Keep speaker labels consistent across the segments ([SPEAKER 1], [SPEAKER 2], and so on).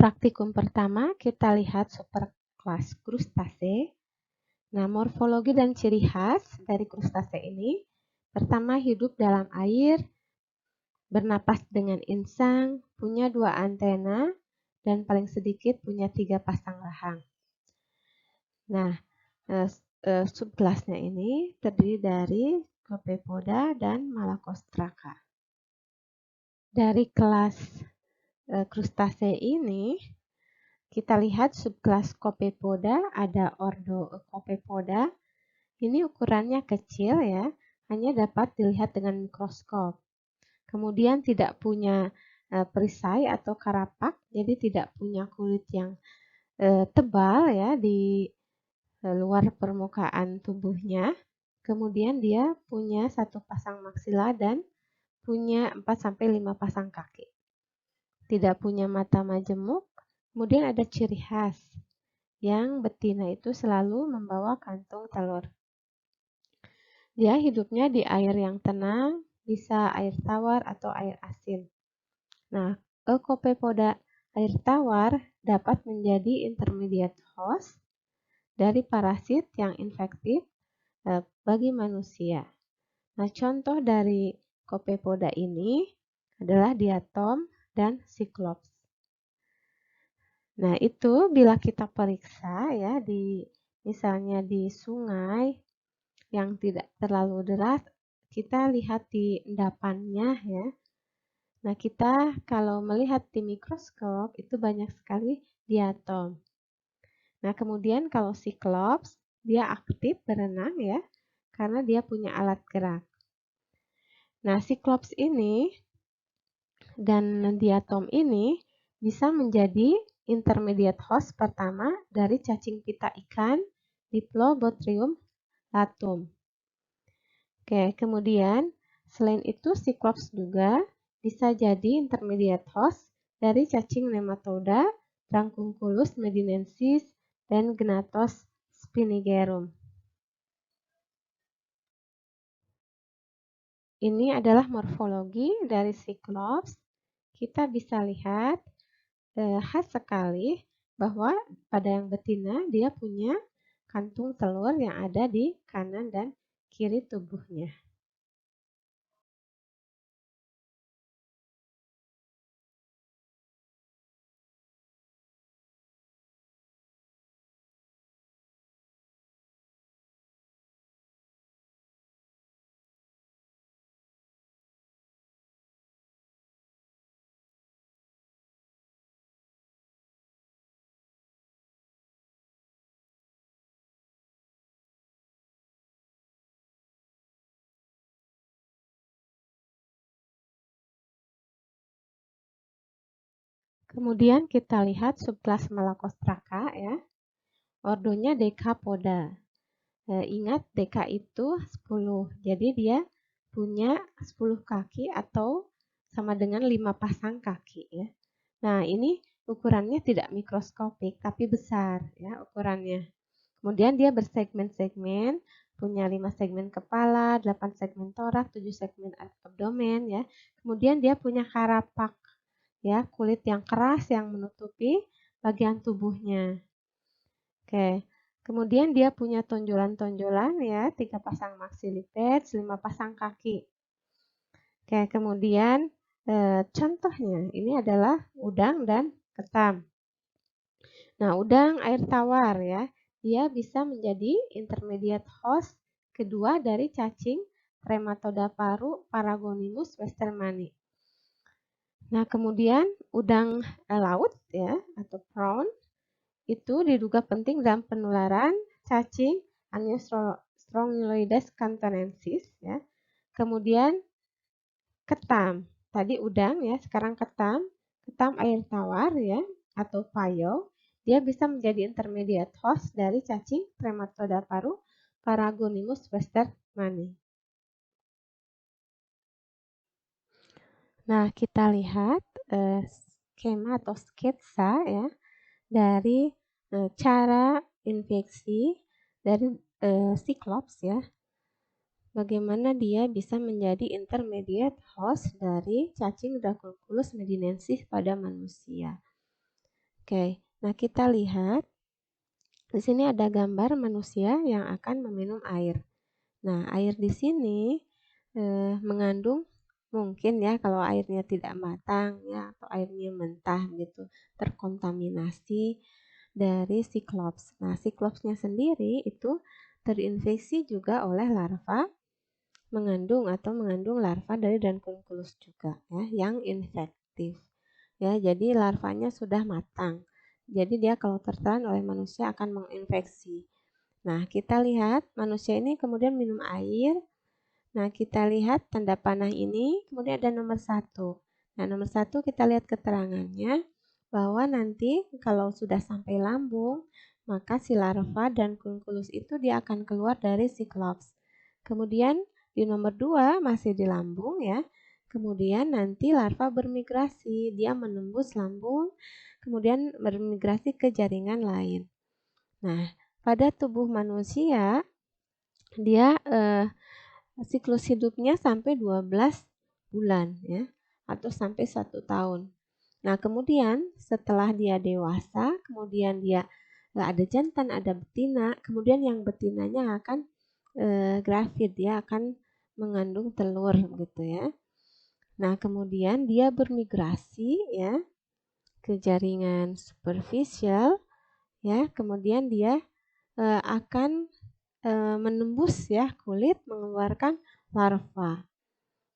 [SPEAKER 1] praktikum pertama kita lihat superkelas krustase. Nah, morfologi dan ciri khas dari krustase ini, pertama hidup dalam air, bernapas dengan insang, punya 2 antena, dan paling sedikit punya 3 pasang rahang. Nah, subkelasnya ini terdiri dari Copepoda dan Malacostraca. Dari kelas krustase ini, kita lihat subkelas Copepoda, ada ordo Copepoda. Ini ukurannya kecil ya, hanya dapat dilihat dengan mikroskop. Kemudian tidak punya perisai atau karapak, jadi tidak punya kulit yang tebal ya di luar permukaan tubuhnya. Kemudian dia punya 1 pasang maksila dan punya 4-5 pasang kaki. Tidak punya mata majemuk. Kemudian ada ciri khas yang betina itu selalu membawa kantung telur. Dia hidupnya di air yang tenang, bisa air tawar atau air asin. Nah, Copepoda air tawar dapat menjadi intermediate host dari parasit yang infektif bagi manusia. Nah, contoh dari Copepoda ini adalah diatom dan Cyclops. Nah, itu bila kita periksa ya misalnya di sungai yang tidak terlalu deras, kita lihat di endapannya ya. Nah, kita kalau melihat di mikroskop itu banyak sekali diatom. Nah, kemudian kalau Cyclops, dia aktif berenang ya, karena dia punya alat gerak. Nah, Cyclops ini dan diatom ini bisa menjadi intermediate host pertama dari cacing pita ikan Diplobothrium latum. Oke, kemudian selain itu Cyclops juga bisa jadi intermediate host dari cacing nematoda Rancunculus medinensis dan Gnathos spinigerum. Ini adalah morfologi dari Cyclops. Kita bisa lihat khas sekali bahwa pada yang betina dia punya kantung telur yang ada di kanan dan kiri tubuhnya. Kemudian kita lihat subkelas Malacostraca ya. Ordonya Decapoda. Ingat Deca itu 10. Jadi dia punya 10 kaki atau sama dengan 5 pasang kaki ya. Nah, ini ukurannya tidak mikroskopik tapi besar ya ukurannya. Kemudian dia bersegmen-segmen, punya 5 segmen kepala, 8 segmen torak, 7 segmen abdomen ya. Kemudian dia punya karapak ya, kulit yang keras yang menutupi bagian tubuhnya. Oke. Kemudian dia punya tonjolan-tonjolan ya, 3 pasang maxillipeds, 5 pasang kaki. Oke, kemudian contohnya ini adalah udang dan ketam. Nah, udang air tawar ya, dia bisa menjadi intermediate host kedua dari cacing Trematoda paru Paragonimus westermani. Nah, kemudian udang laut ya atau prawn itu diduga penting dalam penularan cacing Angiostrongyloides cantonensis ya. Kemudian ketam, tadi udang ya, sekarang ketam air tawar ya atau payo, dia bisa menjadi intermediate host dari cacing Trematoda paru Paragonimus westermani. Nah, kita lihat skema atau sketsa ya dari cara infeksi dari Cyclops ya. Bagaimana dia bisa menjadi intermediate host dari cacing Rancunculus medinensis pada manusia. Oke, nah kita lihat di sini ada gambar manusia yang akan meminum air. Nah, air di sini mengandung mungkin ya kalau airnya tidak matang ya atau airnya mentah gitu terkontaminasi dari siklops. Nah, siklopsnya sendiri itu terinfeksi juga oleh larva mengandung larva dari Ranunculus juga ya yang infektif. Ya, jadi larvanya sudah matang. Jadi dia kalau tertelan oleh manusia akan menginfeksi. Nah, kita lihat manusia ini kemudian minum air. Nah, kita lihat tanda panah ini, kemudian ada nomor 1. Nah, nomor 1 kita lihat keterangannya bahwa nanti kalau sudah sampai lambung, maka si larva dan kunculus itu dia akan keluar dari siklops. Kemudian di nomor 2 masih di lambung ya. Kemudian nanti larva bermigrasi, dia menembus lambung, kemudian bermigrasi ke jaringan lain. Nah, pada tubuh manusia dia siklus hidupnya sampai 12 bulan ya atau sampai 1 tahun. Nah, kemudian setelah dia dewasa, kemudian dia ada jantan, ada betina, kemudian yang betinanya akan gravid, dia akan mengandung telur gitu ya. Nah, kemudian dia bermigrasi ya ke jaringan superficial ya, kemudian dia akan menembus ya kulit mengeluarkan larva.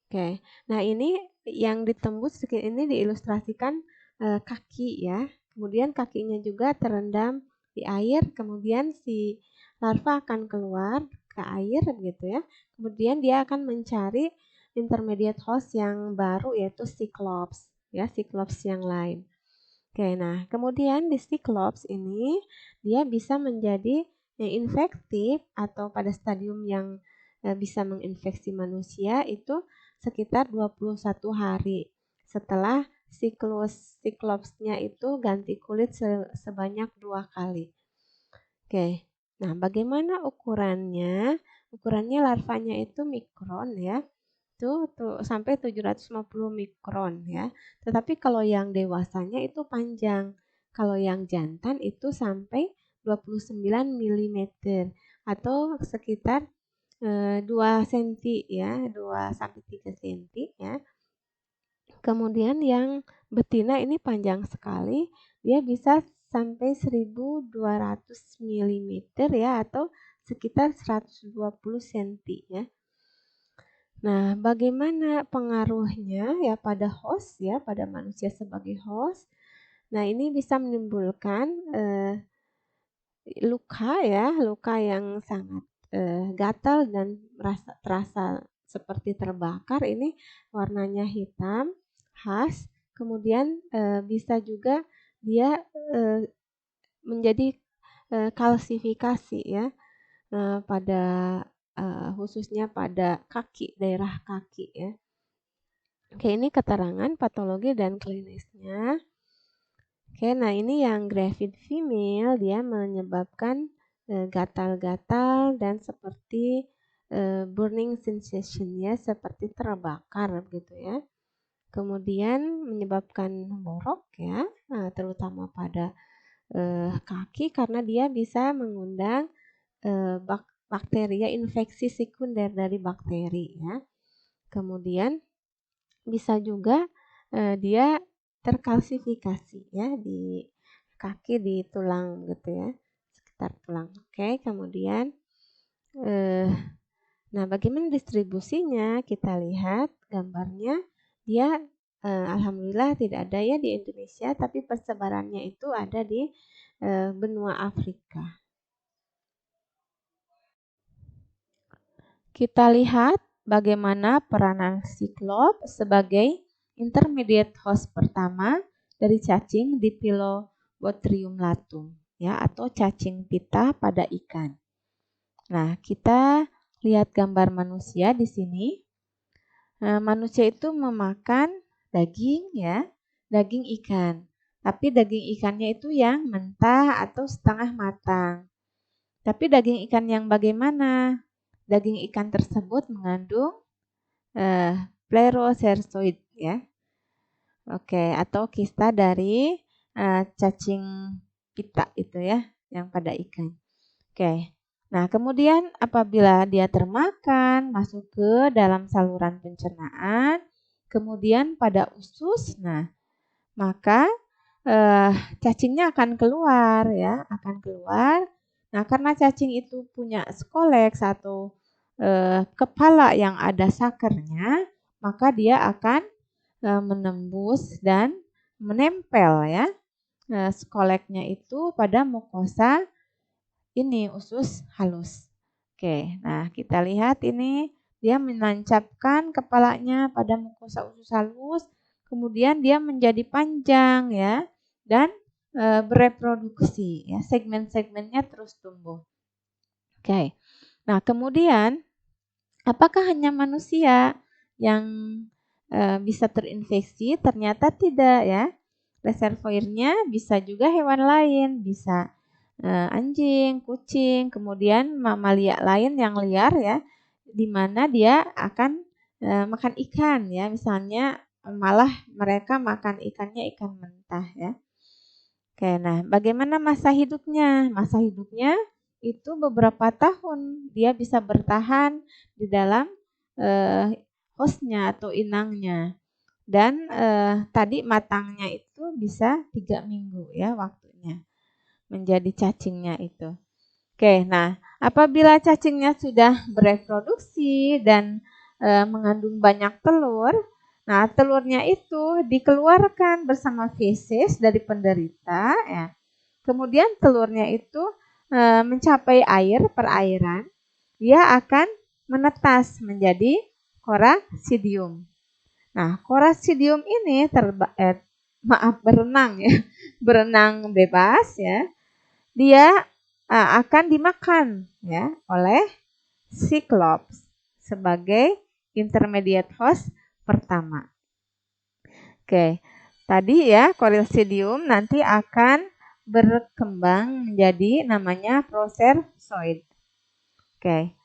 [SPEAKER 1] Oke, nah ini yang ditembus ini diilustrasikan kaki ya. Kemudian kakinya juga terendam di air, kemudian si larva akan keluar ke air gitu ya. Kemudian dia akan mencari intermediate host yang baru yaitu siklops ya, siklops yang lain. Oke, nah kemudian di siklops ini dia bisa menjadi infektif atau pada stadium yang bisa menginfeksi manusia itu sekitar 21 hari setelah siklopsnya itu ganti kulit sebanyak 2 kali. Oke, nah bagaimana ukurannya? Ukurannya larvanya itu mikron ya. Tuh sampai 750 mikron ya. Tetapi kalau yang dewasanya itu panjang. Kalau yang jantan itu sampai 29 mm atau sekitar 2 cm ya, 2 sampai 3 cm ya. Kemudian yang betina ini panjang sekali, dia bisa sampai 1200 mm ya atau sekitar 120 cm ya. Nah, bagaimana pengaruhnya ya pada host ya, pada manusia sebagai host? Nah, ini bisa menimbulkan luka yang sangat gatal dan terasa seperti terbakar. Ini warnanya hitam, khas. Kemudian bisa juga dia menjadi kalsifikasi ya pada khususnya pada kaki, daerah kaki ya. Oke, ini keterangan patologi dan klinisnya. Oke, nah ini yang gravid female, dia menyebabkan gatal-gatal dan seperti burning sensation ya, seperti terbakar gitu ya. Kemudian menyebabkan borok ya, terutama pada kaki karena dia bisa mengundang bakteria infeksi sekunder dari bakteri ya. Kemudian bisa juga dia terkalsifikasi ya di kaki, di tulang gitu ya, sekitar tulang. Oke, kemudian nah bagaimana distribusinya? Kita lihat gambarnya, dia alhamdulillah tidak ada ya di Indonesia, tapi persebarannya itu ada di benua Afrika. Kita lihat bagaimana peranan siklops sebagai intermediate host pertama dari cacing Dipilobothrium latum ya atau cacing pita pada ikan. Nah, kita lihat gambar manusia di sini. Nah, manusia itu memakan daging ya, daging ikan. Tapi daging ikannya itu yang mentah atau setengah matang. Tapi daging ikan yang bagaimana? Daging ikan tersebut mengandung Plerocercoid ya. Oke, atau kista dari
[SPEAKER 2] cacing pita itu ya, yang pada ikan. Oke. Nah, kemudian apabila dia termakan, masuk ke dalam saluran pencernaan, kemudian pada usus, nah, maka cacingnya akan keluar ya, akan keluar. Nah, karena cacing itu punya skoleks atau kepala yang ada sakernya, maka dia akan menembus dan menempel ya skoleknya itu pada mukosa ini usus halus. Oke, nah kita lihat ini dia menancapkan kepalanya pada mukosa usus halus, kemudian dia menjadi panjang ya dan bereproduksi ya, segmen-segmennya terus tumbuh. Oke. Nah, kemudian apakah hanya manusia yang bisa terinfeksi? Ternyata tidak ya. Reservoirnya bisa juga hewan lain, bisa anjing, kucing, kemudian mamalia lain yang liar ya, di mana dia akan makan ikan ya, misalnya malah mereka makan ikannya ikan mentah ya. Oke, nah bagaimana masa hidupnya? Masa hidupnya itu beberapa tahun dia bisa bertahan di dalam hostnya atau inangnya. Dan tadi matangnya itu bisa 3 minggu ya waktunya menjadi cacingnya itu. Oke, nah apabila cacingnya sudah bereproduksi dan mengandung banyak telur, nah telurnya itu dikeluarkan bersama feses dari penderita ya. Kemudian telurnya itu mencapai perairan, dia akan menetas menjadi Coracidium. Nah, Coracidium ini berenang ya, berenang bebas ya. Dia akan dimakan ya oleh Cyclops sebagai intermediate host pertama. Oke, tadi ya Coracidium nanti akan berkembang menjadi namanya Procercoid. Oke.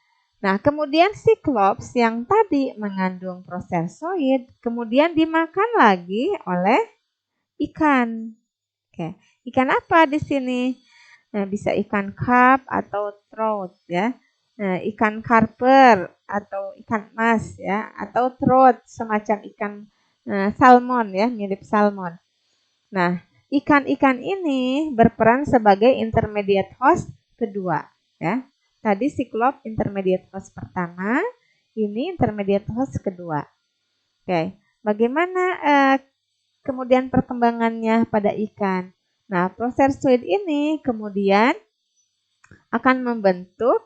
[SPEAKER 2] Nah, kemudian Cyclops yang tadi mengandung Procercoid kemudian dimakan lagi oleh ikan. Oke. Ikan apa di sini? Nah, bisa ikan carp atau trout ya. Nah, ikan karper atau ikan mas ya, atau trout semacam ikan salmon ya, mirip salmon. Nah, ikan-ikan ini berperan sebagai intermediate host kedua ya. Tadi Cyclops intermediate host pertama, ini intermediate host kedua. Oke, bagaimana kemudian perkembangannya pada ikan? Nah, Procercoid ini kemudian akan membentuk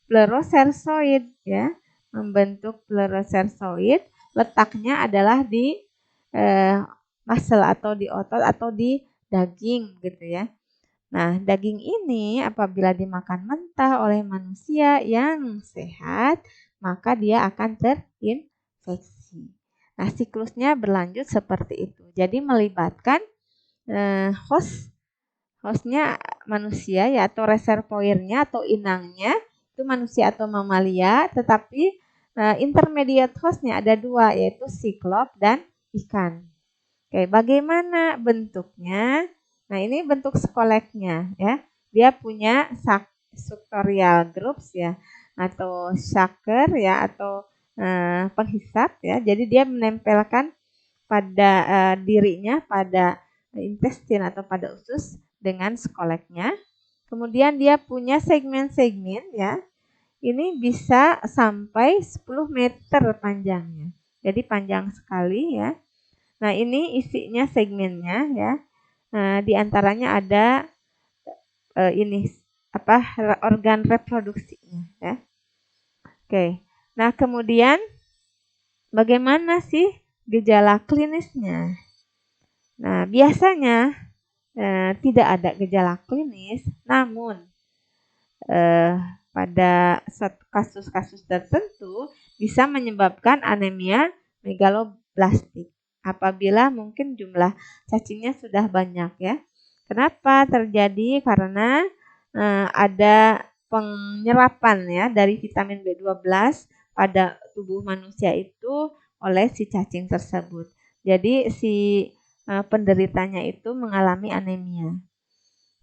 [SPEAKER 2] Plerocercoid ya, membentuk Plerocercoid. Letaknya adalah di muscle atau di otot atau di daging gitu ya. Nah, daging ini apabila dimakan mentah oleh manusia yang sehat, maka dia akan terinfeksi. Nah, siklusnya berlanjut seperti itu. Jadi melibatkan hostnya manusia ya atau reservoirnya atau inangnya itu manusia atau mamalia, tetapi intermediate hostnya ada dua yaitu Cyclops dan ikan. Oke, bagaimana bentuknya? Nah, ini bentuk skoleknya ya. Dia punya suctorial groups ya atau sucker ya atau penghisap ya. Jadi dia menempelkan pada dirinya pada intestin atau pada usus dengan skoleknya. Kemudian dia punya segmen-segmen ya. Ini bisa sampai 10 meter panjangnya. Jadi panjang sekali ya. Nah, ini isinya segmennya ya. Nah, di antaranya ada ini organ reproduksinya ya. Oke. Nah, kemudian bagaimana sih gejala klinisnya? Nah, biasanya tidak ada gejala klinis, namun pada kasus-kasus tertentu bisa menyebabkan anemia megaloblastik apabila mungkin jumlah cacingnya sudah banyak ya. Kenapa terjadi? Karena ada penyerapan ya dari vitamin B12 pada tubuh manusia itu oleh si cacing tersebut. Jadi si penderitanya itu mengalami anemia.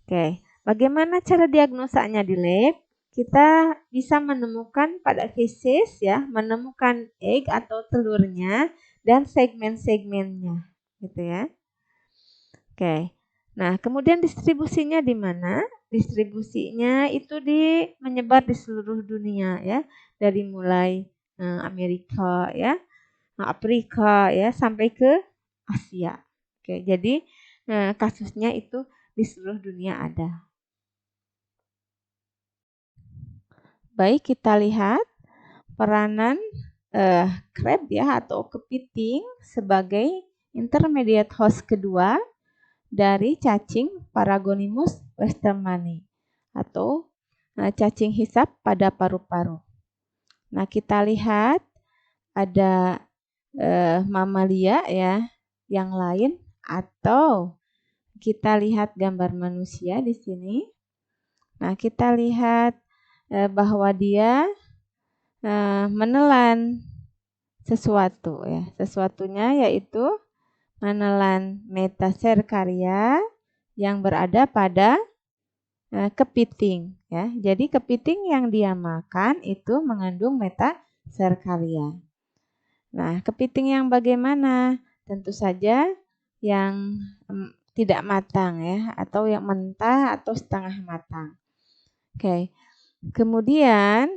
[SPEAKER 2] Oke, bagaimana cara diagnosanya di lab? Kita bisa menemukan pada feses ya, menemukan egg atau telurnya dan segmen-segmennya, gitu ya. Oke. Nah, kemudian distribusinya di mana? Distribusinya itu menyebar di seluruh dunia ya, dari mulai Amerika ya, Afrika ya sampai ke Asia. Oke, jadi kasusnya itu di seluruh dunia ada. Baik, kita lihat peranan crab ya atau kepiting sebagai intermediate host kedua dari cacing Paragonimus westermani atau cacing hisap pada paru-paru. Nah, kita lihat ada mamalia ya yang lain atau kita lihat gambar manusia di sini. Nah, kita lihat bahwa dia menelan sesuatu ya. Sesuatunya yaitu menelan metacercaria yang berada pada kepiting ya. Jadi kepiting yang dia makan itu mengandung metacercaria. Nah, kepiting yang bagaimana? Tentu saja yang tidak matang ya atau yang mentah atau setengah matang. Oke. Kemudian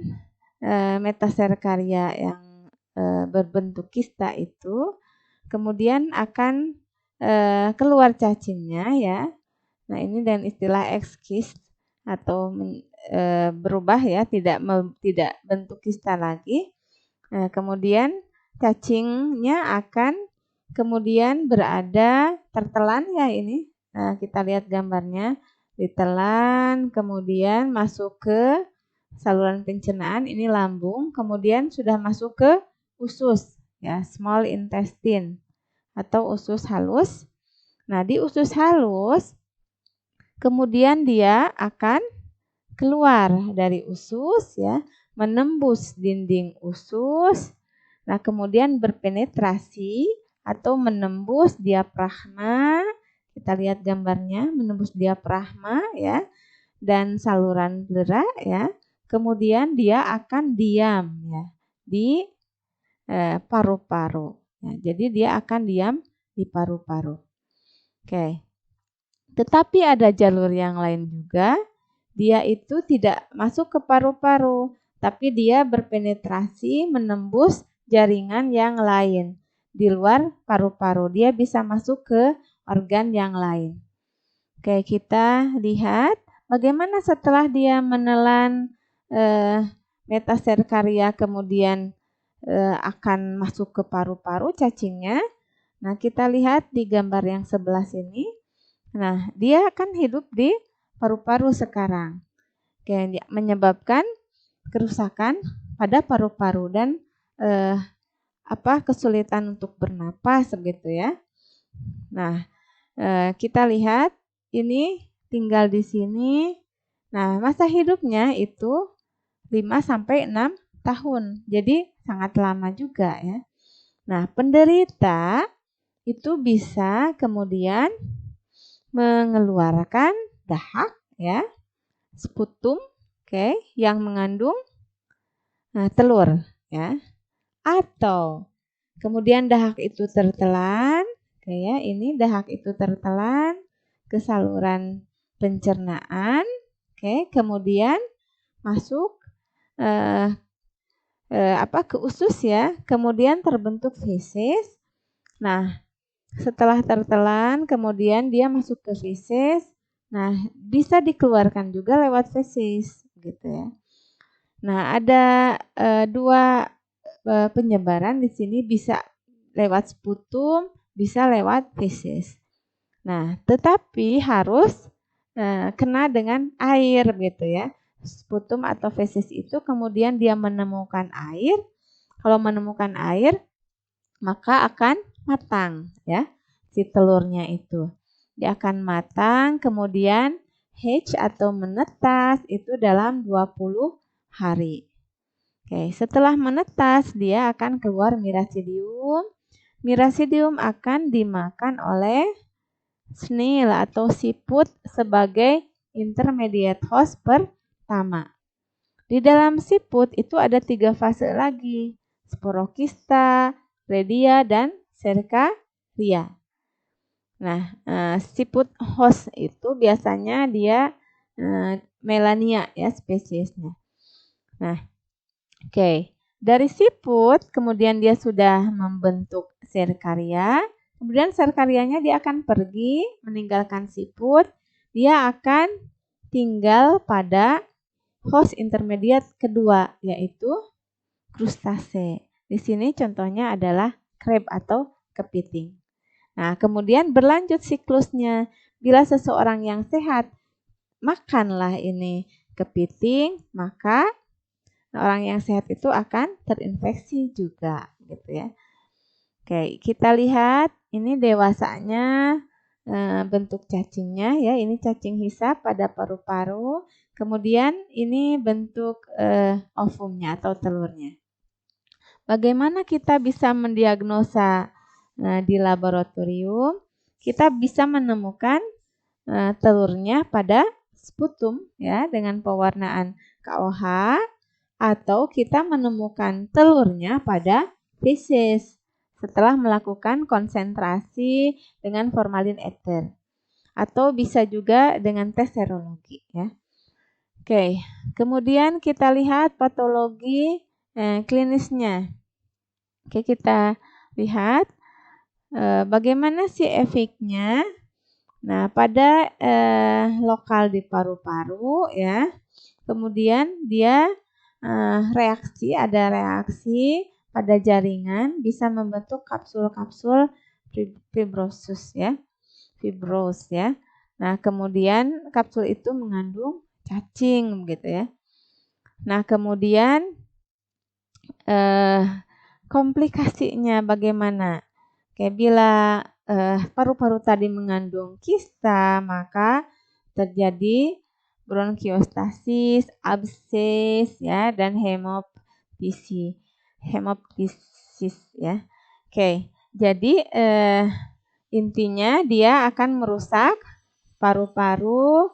[SPEAKER 2] metacercaria yang berbentuk kista itu kemudian akan keluar cacingnya ya. Nah, ini dan istilah ekskist atau berubah ya, tidak bentuk kista lagi. Kemudian cacingnya akan kemudian berada tertelan ya ini. Nah, kita lihat gambarnya ditelan, kemudian masuk ke saluran pencernaan, ini lambung, kemudian sudah masuk ke usus ya, small intestine atau usus halus. Nah, di usus halus kemudian dia akan keluar dari usus ya, menembus dinding usus. Nah, kemudian berpenetrasi atau menembus diafragma. Kita lihat gambarnya, menembus diafragma ya dan saluran pleura ya. Kemudian dia akan diam ya di paru-paru. Ya, jadi dia akan diam di paru-paru. Oke. Tetapi ada jalur yang lain juga. Dia itu tidak masuk ke paru-paru, tapi dia berpenetrasi menembus jaringan yang lain di luar paru-paru. Dia bisa masuk ke organ yang lain. Oke, kita lihat bagaimana setelah dia menelan metacercaria kemudian akan masuk ke paru-paru cacingnya. Nah, kita lihat di gambar yang sebelah sini. Nah, dia akan hidup di paru-paru sekarang. Oke, menyebabkan kerusakan pada paru-paru dan kesulitan untuk bernapas begitu ya. Nah, kita lihat ini tinggal di sini. Nah, masa hidupnya itu 5 sampai 6 tahun. Jadi sangat lama juga ya. Nah, penderita itu bisa kemudian mengeluarkan dahak ya, sputum, yang mengandung telur ya. Atau kemudian dahak itu tertelan, ini dahak itu tertelan ke saluran pencernaan, kemudian masuk ke usus ya, kemudian terbentuk feses. Nah, setelah tertelan, kemudian dia masuk ke feses. Nah, bisa dikeluarkan juga lewat feses, gitu ya. Nah, ada dua penyebaran di sini, bisa lewat sputum, bisa lewat feses. Nah, tetapi harus kena dengan air, gitu ya. Sputum atau feses itu kemudian dia menemukan air. Kalau menemukan air, maka akan matang ya si telurnya itu. Dia akan matang, kemudian hatch atau menetas itu dalam 20 hari. Oke, setelah menetas dia akan keluar miracidium. Miracidium akan dimakan oleh snail atau siput sebagai intermediate host pertama. Di dalam siput itu ada 3 fase lagi, sporokista, redia, dan serkaria. Nah, siput host itu biasanya dia Melania ya spesiesnya. Nah, oke. Dari siput, kemudian dia sudah membentuk serkaria. Kemudian serkarianya dia akan pergi, meninggalkan siput. Dia akan tinggal pada host intermediate kedua, yaitu krustase. Di sini contohnya adalah crab atau kepiting. Nah, kemudian berlanjut siklusnya. Bila seseorang yang sehat makanlah ini kepiting, maka orang yang sehat itu akan terinfeksi juga, gitu ya. Oke, kita lihat ini dewasanya bentuk cacingnya ya. Ini cacing hisap pada paru-paru. Kemudian ini bentuk ovumnya atau telurnya. Bagaimana kita bisa mendiagnosa di laboratorium? Kita bisa menemukan telurnya pada sputum ya dengan pewarnaan KOH, atau kita menemukan telurnya pada feses setelah melakukan konsentrasi dengan formalin ether, atau bisa juga dengan tes serologi ya. Oke, kemudian kita lihat patologi klinisnya. Oke, kita lihat bagaimana sih efeknya. Nah, pada lokal di paru-paru ya. Kemudian dia ada reaksi pada jaringan, bisa membentuk kapsul-kapsul fibrosus ya. Fibros ya. Nah, kemudian kapsul itu mengandung cacing gitu ya. Nah, kemudian komplikasinya bagaimana? Kayak bila paru-paru tadi mengandung kista, maka terjadi bronkiostasis, abses ya, dan hemoptisis ya. Oke, jadi intinya dia akan merusak paru-paru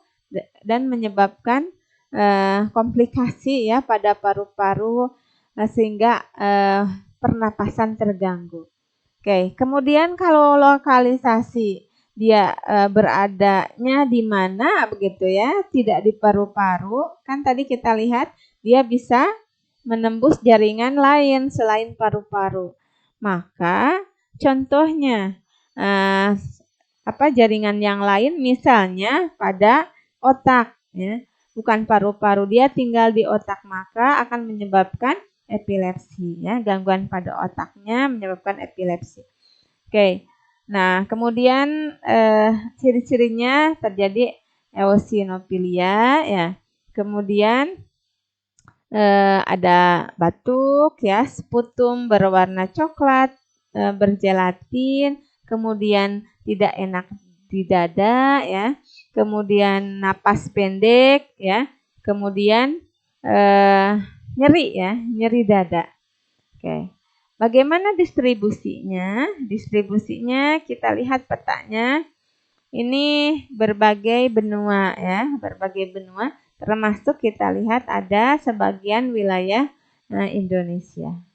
[SPEAKER 2] dan menyebabkan komplikasi ya pada paru-paru sehingga pernapasan terganggu. Oke, kemudian kalau lokalisasi dia beradanya di mana begitu ya, tidak di paru-paru, kan tadi kita lihat dia bisa menembus jaringan lain selain paru-paru. Maka contohnya jaringan yang lain misalnya pada otak ya, bukan paru-paru, dia tinggal di otak, maka akan menyebabkan epilepsi ya, gangguan pada otaknya menyebabkan epilepsi. Oke. Nah, kemudian ciri-cirinya terjadi eosinofilia ya. Kemudian ada batuk ya, sputum berwarna coklat, bergelatin, kemudian tidak enak di dada ya. Kemudian napas pendek ya. Kemudian nyeri ya, nyeri dada. Oke. Bagaimana distribusinya? Distribusinya kita lihat petanya. Ini berbagai benua ya, berbagai benua, termasuk kita lihat ada sebagian wilayah Indonesia.